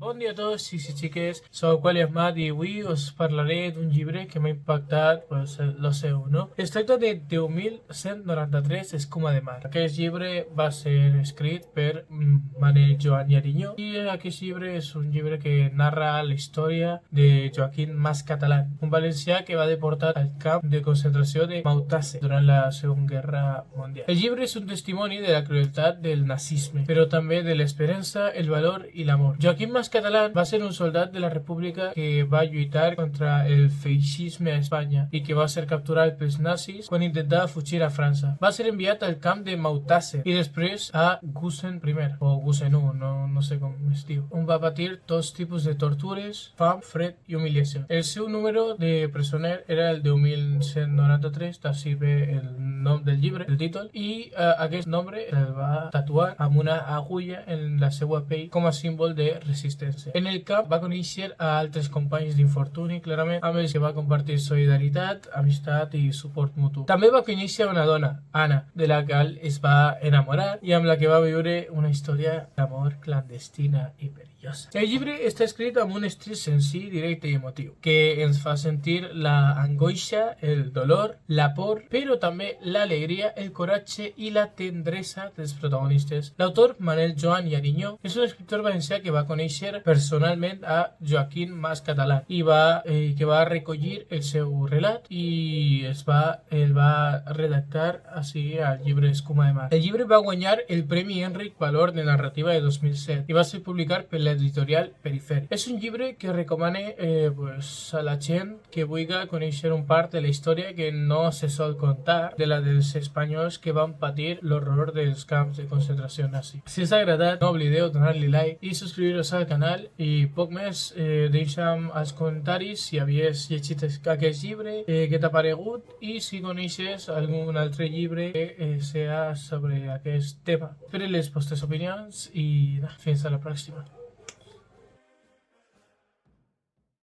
Bon dia a tots, xics i xiques, soc William Matt i avui us parlaré d'un llibre que m'ha impactat, lo seu, no? Es tracta de 10.193 Escuma de mar. Aquest llibre va ser escrit per Manel Joan i Arinyó i aquest llibre és un llibre que narra la història de Joaquín Mas Catalán, un valencià que va deportat al camp de concentració de Mauthausen durant la Segona Guerra Mundial. El llibre és un testimoni de la crueltat del nazisme, però també de l'esperança, el valor i l'amor. Joaquín Mas Catalán va ser un soldat de la República que va lluitar contra el feixisme a Espanya i que va ser capturat pels nazis quan intentava fugir a França. Va ser enviat al camp de Mauthausen i després a Gusen I, o Gusen I, no sé com es diu, on va patir tots tipus de tortures, fam, fred i humiliació. El seu número de presoner era el 10.193, d'ací ve el nom del llibre, el títol, i aquest nombre el va tatuar amb una agulla en la seva pell com a símbol de resistència. En el camp va conèixer a altres companys d'infortuni, clarament, amb els que va compartir solidaritat, amistat i suport mutu. També va conèixer una dona, Anna, de la qual es va enamorar i amb la que va viure una història d'amor clandestina i perillosa. El llibre està escrit amb un estil senzill, directe i emotiu, que ens fa sentir la angoixa, el dolor, la por, però també l'alegria, el coratge i la tendresa dels protagonistes. L'autor, Manel Joan i Arinyó, és un escriptor valencià que va conèixer personalment a Joaquín Mas Catalán i que va recollir el seu relat i el va redactar així al llibre Escuma de mar. El llibre va guanyar el Premi Enric Valor de Narrativa de 2007 i va ser publicat per l'editorial Perifèric. És un llibre que recomane a la gent que vulgui conèixer un part de la història que no se sol contar, de la dels espanyols que van patir l'horror dels camps de concentració nazi. Si us ha agradat, no oblideu donar-li like i subscriure-vos al canal i poc més. Deixa'm als comentaris si havies llegit aquest llibre, què t'ha paregut i si coneixes algun altre llibre que sea sobre aquest tema. Espero les vostres opinions i fins a la pròxima.